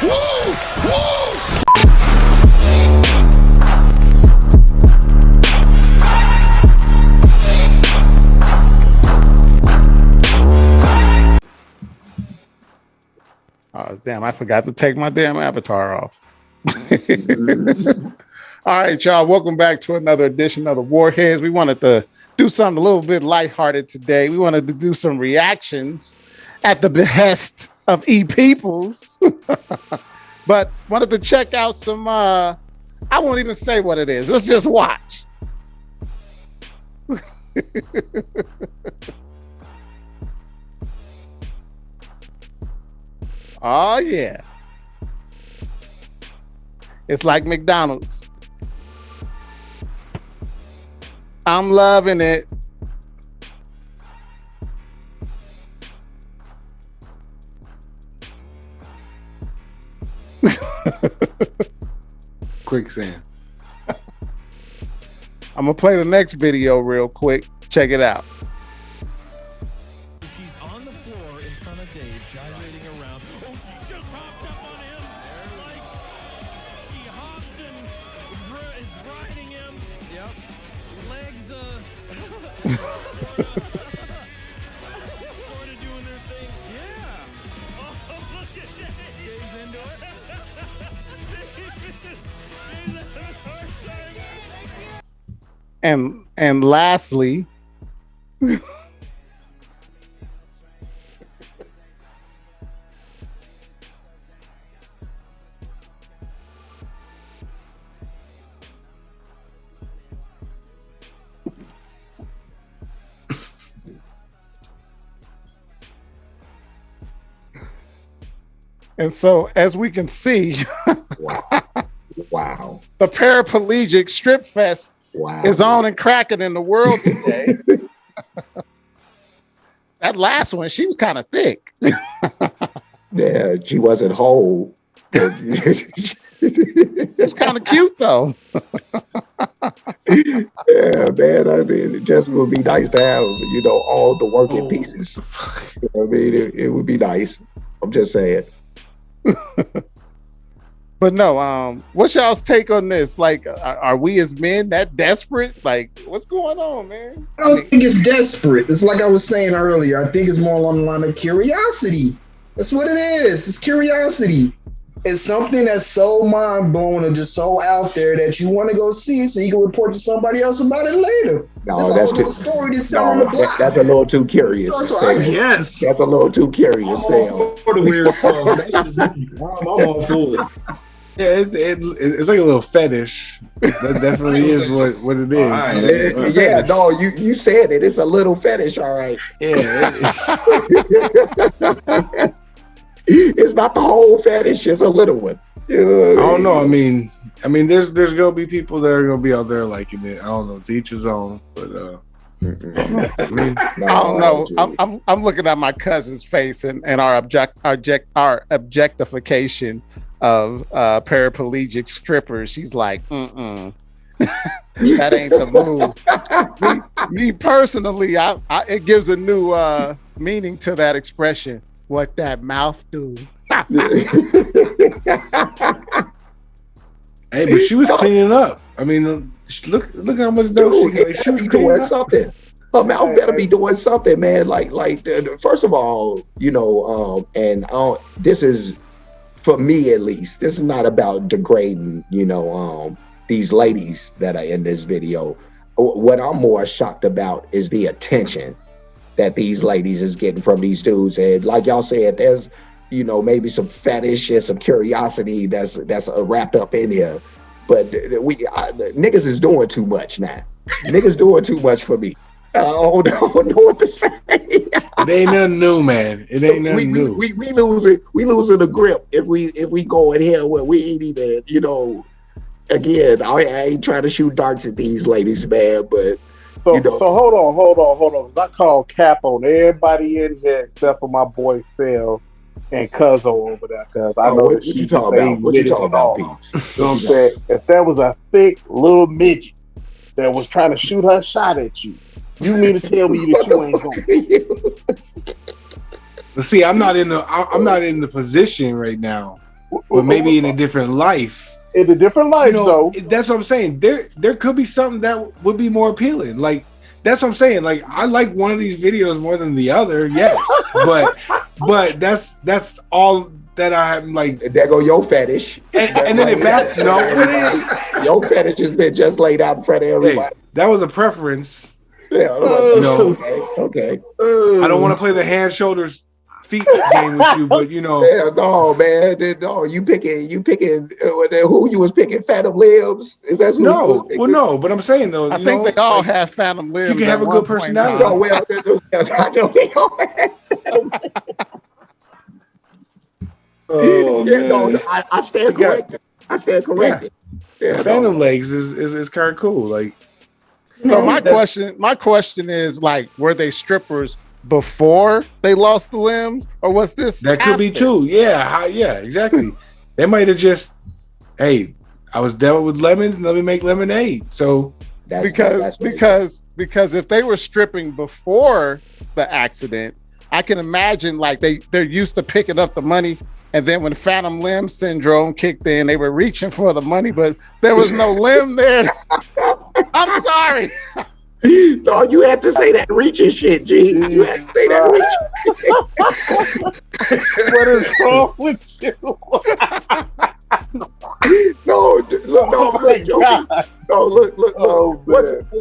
Oh, damn, I forgot to take my damn avatar off. All right, y'all. Welcome back to another edition of the Warheads. We wanted to do something a little bit lighthearted today. We wanted to do some reactions at the behest of E Peoples. But wanted to check out some, I won't even say what it is. Let's just watch. Oh, yeah. It's like McDonald's. I'm loving it. Quicksand. I'm going to play the next video real quick. Check it out. She's on the floor in front of Dave, gyrating around. Oh, she just hopped up on him. Like, she hopped and is riding him. Yep. Legs, sort of doing their thing. Yeah. Oh, look at that. Dave's into it. Dave's having a hard time. And lastly, and so as we can see, Wow. the paraplegic strip fest is on and cracking in the world today. That last one, she was kind of thick. Yeah, she wasn't whole. It's kind of cute though. Yeah, man. I mean, it just would be nice to have, all the working pieces. You know what I mean, it would be nice. I'm just saying. But no, what's y'all's take on this? Like, are we as men that desperate? Like, what's going on, man? I don't think it's desperate. It's like I was saying earlier. I think it's more along the line of curiosity. That's what it is. It's curiosity. It's something that's so mind-blowing and just so out there that you want to go see so you can report to somebody else about it later. No, that's too. Story to tell on the block. That's a little too curious. Yes. That's a little too curious. I'm all for the weird stuff. That's just I'm all for it. Yeah, it's like a little fetish. That definitely is what it is. Right. Yeah, no, you said it. It's a little fetish, all right. Yeah. It's not the whole fetish. It's a little one. You know what I mean? I don't know. I mean, there's gonna be people that are gonna be out there liking it. I don't know. To each his own. But I don't know. I'm looking at my cousin's face and our objectification of paraplegic strippers. She's like, that ain't the move. Me personally, it gives a new meaning to that expression. What that mouth do? Hey, but she was cleaning up. I mean, look how much dope she was doing something. Her mouth better be doing something, man. Like, first of all, this is, for me at least, this is not about degrading, these ladies that are in this video. What I'm more shocked about is the attention that these ladies is getting from these dudes. And like y'all said, there's, maybe some fetish and some curiosity that's wrapped up in here. But niggas is doing too much now. Niggas doing too much for me. I don't know what to say. It ain't nothing new, man. It ain't nothing new. We losing the grip if we go in here where we ain't even, again, I ain't trying to shoot darts at these ladies, man, but So hold on. I call cap on everybody in here except for my boy Sel and Cuzzo over there. Cause I know what you talking about? What you talking about, peeps? You know what I'm saying? If there was a thick little midget that was trying to shoot her shot at you, you mean to tell me that you ain't going? See, I'm not in the position right now but maybe in a different life. In a different life, so that's what I'm saying. There could be something that would be more appealing. Like that's what I'm saying. Like I like one of these videos more than the other, yes, but that's all that I'm like. There go your fetish, and then it back. No, it is. Your fetish has been just laid out in front of everybody. Hey, that was a preference. Yeah, okay. I don't want to play the hand, shoulders, feet game with you, but Yeah, no, man. No, you picking who you was picking? Phantom Limbs? Is that who you was picking? no, but I'm saying though, I think they all have phantom limbs. You can have a good personality. No, well, I don't think all have. Oh, man. No, I stand corrected. Yeah, Phantom legs is kind of cool. Like, so my question is like, were they strippers before they lost the limbs, or was this that could be too? Yeah, exactly. They might have just, hey, I was dealt with lemons, let me make lemonade. So because if they were stripping before the accident, I can imagine like they're used to picking up the money. And then when phantom limb syndrome kicked in, they were reaching for the money, but there was no limb there. I'm sorry. No, you had to say that reaching shit, G. You had to say that reaching. What is wrong with you? Look,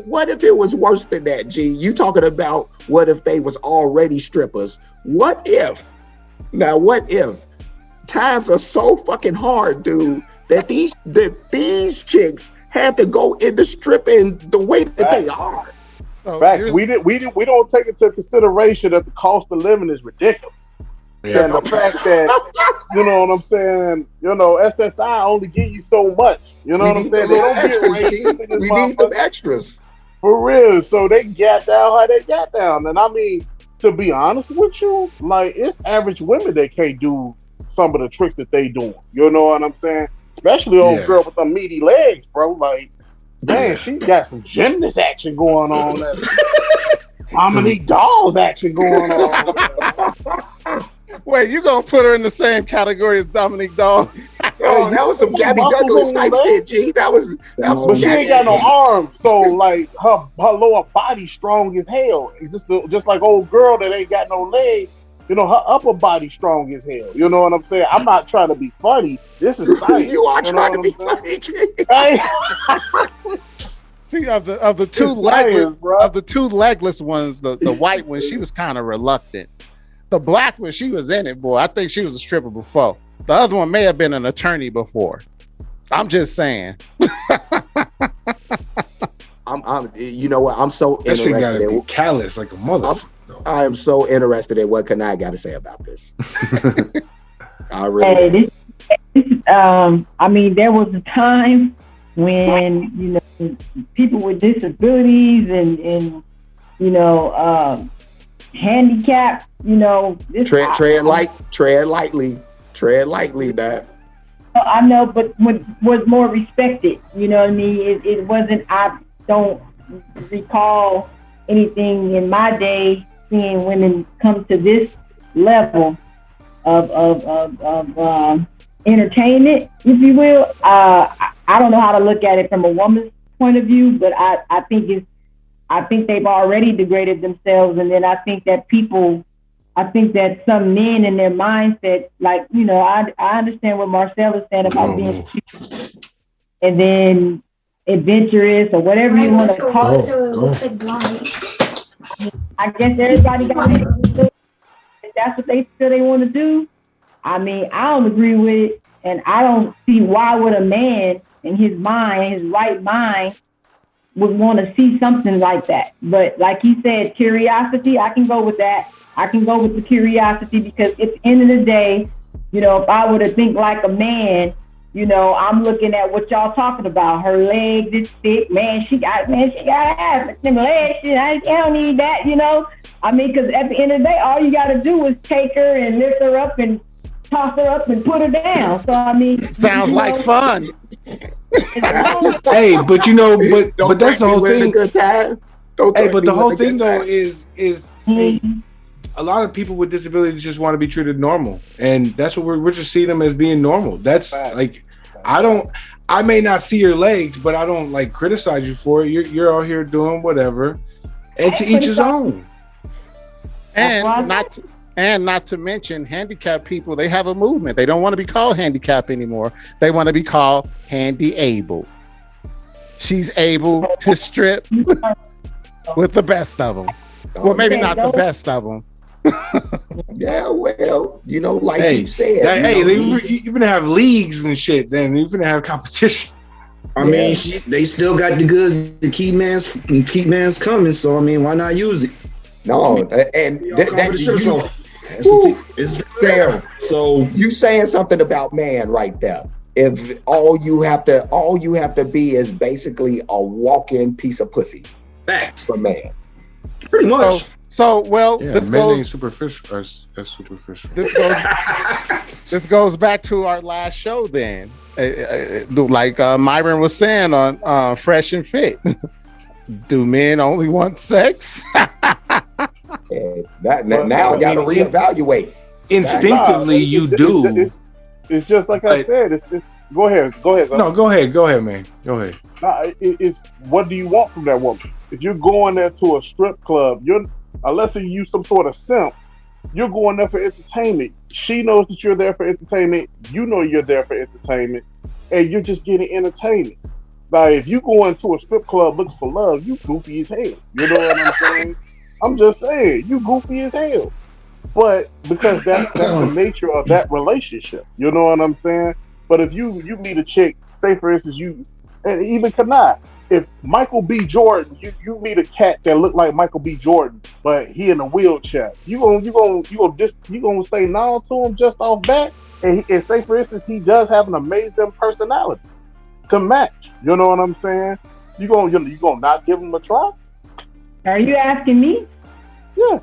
what if it was worse than that, G? You talking about what if they was already strippers? What if times are so fucking hard, dude, that these chicks had to go into stripping the way that they are. So Facts. We don't take into consideration that the cost of living is ridiculous. Yeah. And the fact that, you know what I'm saying, SSI only give you so much. You know what I'm saying? They don't get raised. We need them extras. For real. So they got down how they got down. And I mean, to be honest with you, like it's average women that can't do some of the tricks that they doing. You know what I'm saying? Especially old girl with them meaty legs, bro. Like, man, she got some gymnast action going on. Dominique Dawes action going on. Wait, you gonna put her in the same category as Dominique Dawes? Oh, that was some Gabby Douglas type shit, G. That was but she ain't got no arms, so like her lower body strong as hell. It's just like old girl that ain't got no legs. Her upper body strong as hell. You know what I'm saying? I'm not trying to be funny. This is science. You are trying to be funny, G. See, of the two legless ones, the white one, she was kind of reluctant. The black one, she was in it, boy. I think she was a stripper before. The other one may have been an attorney before. I'm just saying. You know what? I'm so that shit interested gotta be callous like a mother. I am so interested in what Kanai got to say about this. I really. I mean, there was a time when people with disabilities and handicapped. Tread lightly. That. I know, but was more respected. You know what I mean? It wasn't. I don't recall anything in my day seeing women come to this level of entertainment, if you will. I don't know how to look at it from a woman's point of view, but I think they've already degraded themselves, and then I think that some men in their mindset, like, I understand what Marcel is saying about being and then adventurous or whatever you want to call it. So it looks like blind. I guess everybody got it. If that's what they feel they want to do. I mean, I don't agree with it, and I don't see why would a man in his right mind, would want to see something like that. But like he said, curiosity, I can go with that. I can go with the curiosity because at the end of the day, if I were to think like a man, I'm looking at what y'all talking about. Her legs is thick, man. She got ass, them legs. I don't need that, I mean, because at the end of the day, all you got to do is take her and lift her up and toss her up and put her down. So I mean, sounds like fun. Hey, but that's the whole thing. Hey, but the whole thing though is a lot of people with disabilities just want to be treated normal, and that's what we're just seeing them as being normal. That's like, I may not see your legs, but I don't like criticize you for it. You're out here doing whatever, and to each his own. And not to mention, handicapped people, they have a movement. They don't want to be called handicapped anymore. They want to be called handy-abled. She's able to strip with the best of them. Well, maybe not the best of them. Yeah, well, like you said. You even have leagues and shit. Then you even have competition. I mean, they still got the goods to keep man's coming. So I mean, why not use it? No, and it's there. So you saying something about man right there. If all you have to be is basically a walk-in piece of pussy. Facts for man. Pretty much. This goes superficial. Superficial. This goes back to our last show. Then, like Myron was saying on Fresh and Fit, do men only want sex? Now I got to reevaluate. Instinctively, you do. It's just like I said. Go ahead. No, go ahead, man. Go ahead. It's what do you want from that woman? If you're going there to a strip club, unless you use some sort of simp, you're going there for entertainment. She knows that you're there for entertainment. You know you're there for entertainment, and you're just getting entertainment. Like if you go into a strip club looking for love, you goofy as hell. You know what I'm saying? I'm just saying, you goofy as hell. But because that's the nature of that relationship. You know what I'm saying? But if you meet a chick, say for instance, and even Kanai, if Michael B. Jordan, you meet a cat that look like Michael B. Jordan, but he in a wheelchair, you gonna say no to him just off that, and say for instance he does have an amazing personality to match. You know what I'm saying? You gonna not give him a try? Are you asking me? Yeah.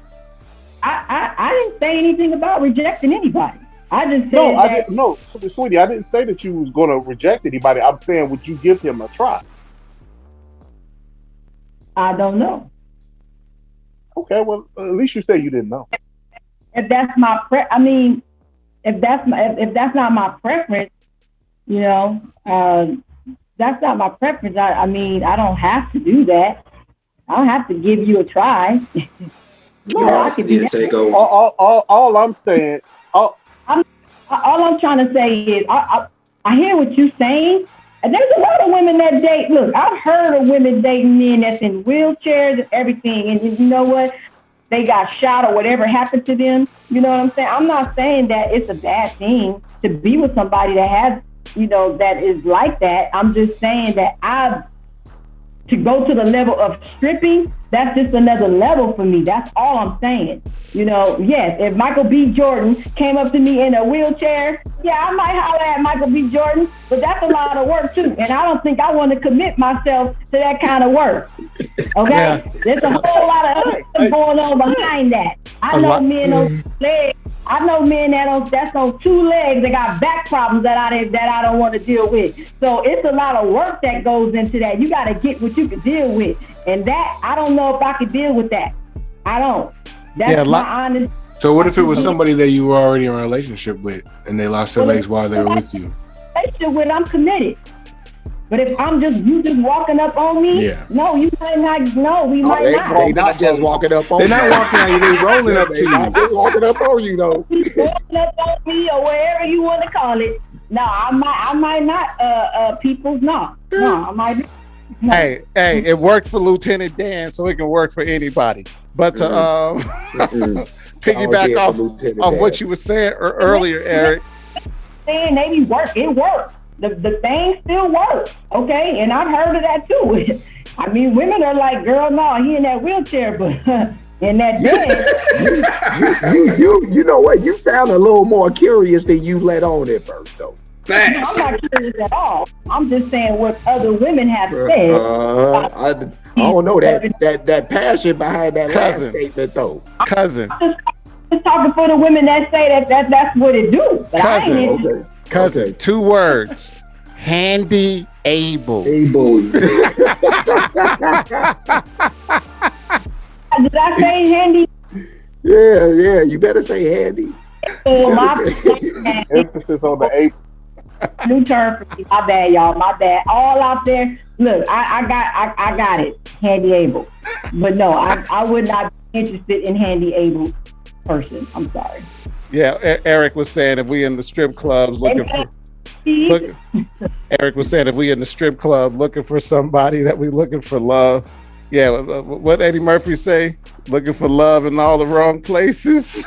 I didn't say anything about rejecting anybody. I just said no, sweetie, I didn't say that you was gonna reject anybody. I'm saying, would you give him a try? I don't know. Okay, well, at least you say you didn't know. If that's my if that's not my preference, that's not my preference. I mean, I don't have to do that. I don't have to give you a try. I could need to take over. All I'm saying, all I'm trying to say is, I hear what you're saying. And there's a lot of women that date. Look, I've heard of women dating men that's in wheelchairs and everything. And you know what? They got shot or whatever happened to them. You know what I'm saying? I'm not saying that it's a bad thing to be with somebody that has, that is like that. I'm just saying that to go to the level of stripping, that's just another level for me. That's all I'm saying. Yes, if Michael B. Jordan came up to me in a wheelchair, I might holler at Michael B. Jordan, but that's a lot of work too. And I don't think I want to commit myself to that kind of work. Okay? Yeah. There's a whole lot of other stuff going on behind that. I know men on legs. I know men that's on two legs that got back problems that I don't want to deal with. So it's a lot of work that goes into that. You got to get what you can deal with. And that, I don't know if I could deal with that. I don't. That's my honest. So what if it was somebody that you were already in a relationship with and they lost their legs while they were with you? I'm committed. But if you just walking up on me, no, you might not. No, we might not. They not just walking up on you. They're not walking on you. They rolling up to you. Not just walking up on you, though. Rolling up on me or wherever you want to call it. No, I might not. People's no, I might. No. Hey, it worked for Lieutenant Dan, so it can work for anybody. But to piggyback off what you were saying earlier, Eric. Saying maybe work, it works. The thing still works, okay? And I've heard of that too. I mean, women are like, girl, no, he in that wheelchair, but in that bed. You know what? You sound a little more curious than you let on at first, though. Thanks. I'm not curious at all. I'm just saying what other women have said. I don't know that passion behind that last statement, though. Cousin. I'm just talking for the women that say that's what it do. But Cousin, 2 words. Handiabled. Did I say handy? Yeah. You better say handy. Oh, You better my say. bad. Emphasis on the able. New term for me. My bad, y'all. My bad. All out there. Look, I got it. Handy able. But no, I would not be interested in handy able person. I'm sorry. Yeah, Eric was saying if we in the strip clubs looking for look. Eric was saying if we in the strip club looking for somebody that we looking for love. Yeah, what Eddie Murphy say? Looking for love in all the wrong places.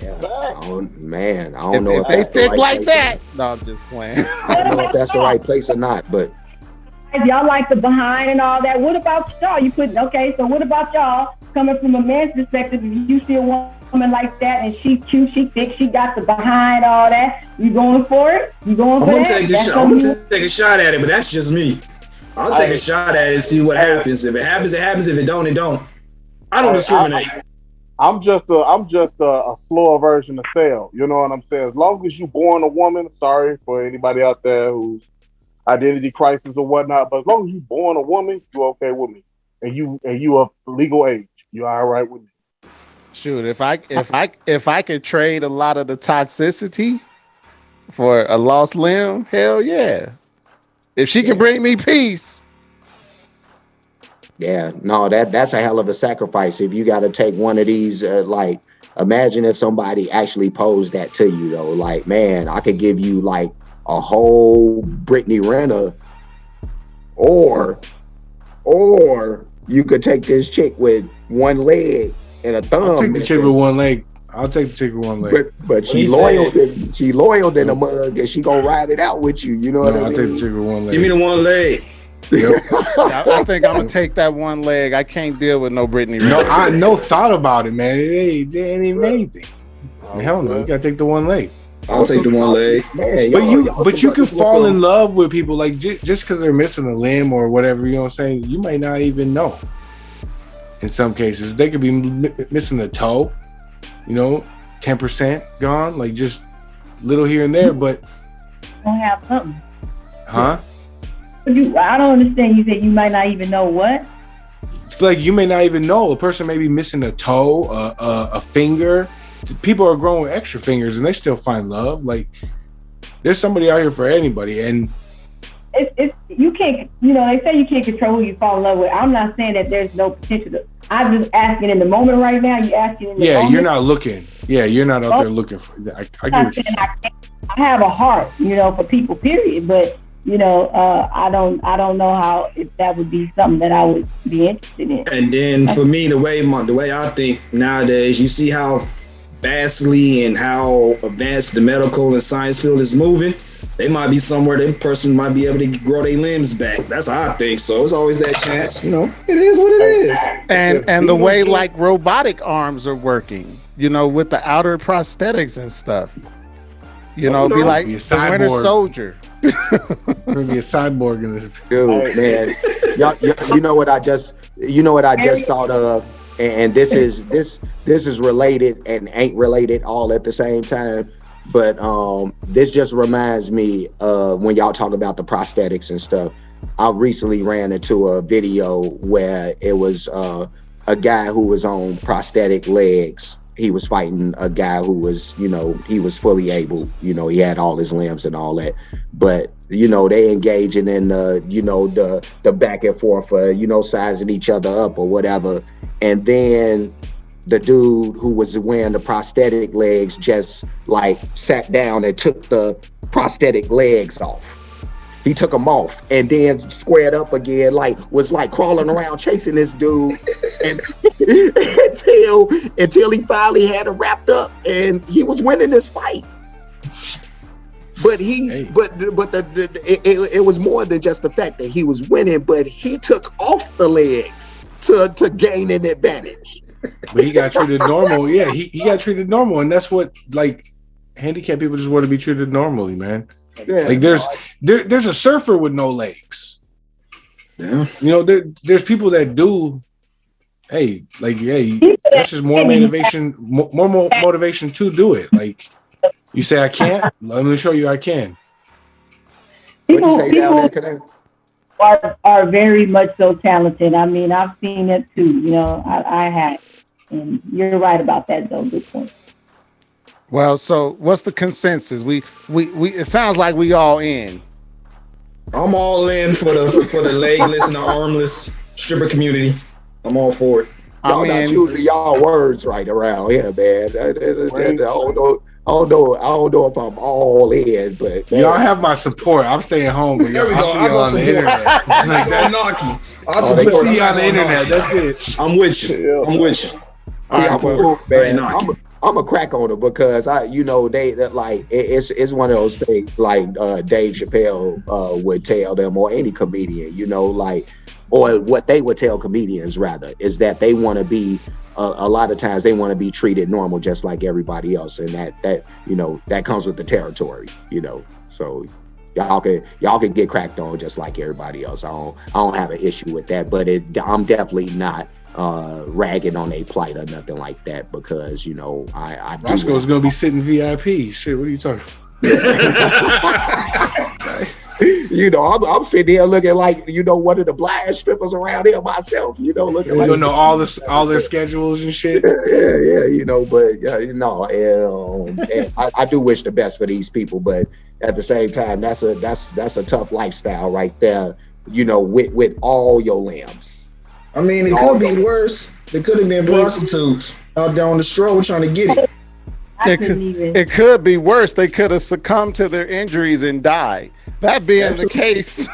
Yeah, I don't know If if they that's the think right like place. that. No, I'm just playing. I don't know if that's the right place or not, but Y'all like the behind and all that. What about y'all? So what about y'all coming from a man's perspective? If you see a woman like that and she's cute, she thick, she got the behind, all that, you going for it? You going for that? I'm gonna take a shot at it, but that's just me. I'll take a shot at it and see what happens. If it happens, it happens. If it don't, it don't. I don't discriminate. I'm just a slower version of Sale. You know what I'm saying? As long as you born a woman, sorry for anybody out there who's identity crisis or whatnot, but as long as you born a woman, you okay with me, and you of legal age, you all right with me. Shoot, if I could trade a lot of the toxicity for a lost limb, hell yeah. If she can bring me peace. yeah, no, that's a hell of a sacrifice. If you got to take one of these, like, imagine if somebody actually posed that to you, though. Like, man, I could give you like a whole Brittany Renner, or you could take this chick with one leg and a thumb. I'll take the chick with one leg. But she loyal than a mug, and she gonna ride it out with you. You know what I mean? I'll take the chick with one leg. Give me the one leg. I think I'm gonna take that one leg. I can't deal with no Brittany. No, I no thought about it, man. It ain't even anything. Hell no, you gotta take the one leg. I'll take the one leg. Man, But you can fall in love with people like just because they're missing a limb or whatever. You know what I'm saying? You might not even know. In some cases, they could be missing a toe. 10% gone, like just little here and there. But Don't have something. huh? I don't understand. You said you might not even know what. Like you may not even know. A person may be missing a toe, a finger. People are growing with extra fingers and they still find love. Like there's somebody out here for anybody. And it's you can't. They say you can't control who you fall in love with. I'm not saying that there's no potential. I'm just asking in the moment right now. You asking in the moment. You're not looking. Yeah, you're not out there looking for. I get what you're saying. I have a heart, for people. Period. But I don't know how if that would be something that I would be interested in. And then for me, the way I think nowadays, you see how vastly and how advanced the medical and science field is moving. They might be somewhere that person might be able to grow their limbs back. That's how I think. So it's always that chance. It is what it is. And the way like robotic arms are working, with the outer prosthetics and stuff. Be like Be a the Winter cyborg. Soldier. Gonna be a cyborg in this. Dude, man, you know what I just thought of, and this is related and ain't related all at the same time. But this just reminds me of when y'all talk about the prosthetics and stuff. I recently ran into a video where it was a guy who was on prosthetic legs. He was fighting a guy who was, he was fully able, he had all his limbs and all that. But, they engaging in the back and forth, sizing each other up or whatever. And then the dude who was wearing the prosthetic legs just like sat down and took the prosthetic legs off. He took them off and then squared up again, was crawling around chasing this dude and until he finally had it wrapped up and he was winning this fight. But it was more than just the fact that he was winning, but he took off the legs to gain an advantage. But he got treated normal. Yeah, he got treated normal, and that's what handicapped people just want to be treated normally, man. Yeah. Like there's a surfer with no legs. Yeah. There's people that do. Hey, that's just more motivation. More motivation to do it. Like you say, I can't. Let me show you I can. What'd you say down there today? Are very much so talented. I mean, I've seen it too. I had. And you're right about that, though. Good point. Well, so what's the consensus? We it sounds like we all in. I'm all in for the legless and the armless stripper community. I'm all for it. Y'all not choosing y'all words right around here, man. I don't know if I'm all in, but man. Y'all have my support. I'm staying home, but There we go. I'll see y'all on the internet. Like that's see you on the internet. That's it. I'm with you. I'm with you. I'm a crack on it because it's one of those things like Dave Chappelle would tell them, or any comedian, or what they would tell comedians rather, is that they want to be a lot of times they want to be treated normal just like everybody else, and that comes with the territory, so y'all can get cracked on just like everybody else. I don't have an issue with that, but I'm definitely not ragging on a plight or nothing like that, because I Roscoe's gonna be sitting VIP. Shit, what are you talking about? I'm sitting here looking like one of the blind strippers around here myself. Looking like know all their schedules and shit. I do wish the best for these people, but at the same time, that's a tough lifestyle right there. With all your limbs. I mean, it could be worse. They could have been prostitutes out there on the stroll trying to get it. It could be worse. They could have succumbed to their injuries and died. That being the case,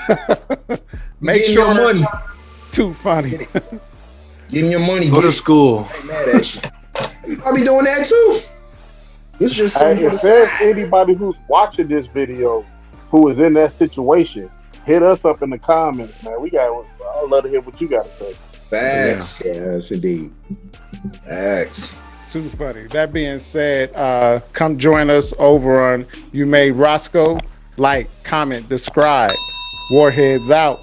make sure. Your money. Too funny. Getting your money. Go to school. I ain't mad at you. I'll be doing that too. It's just if there's anybody who's watching this video who is in that situation, hit us up in the comments, man. I'd love to hear what you got to say. Facts. Yes, indeed. Facts. Too funny. That being said, come join us over on You Made Roscoe. Like, comment, subscribe. Warheads out.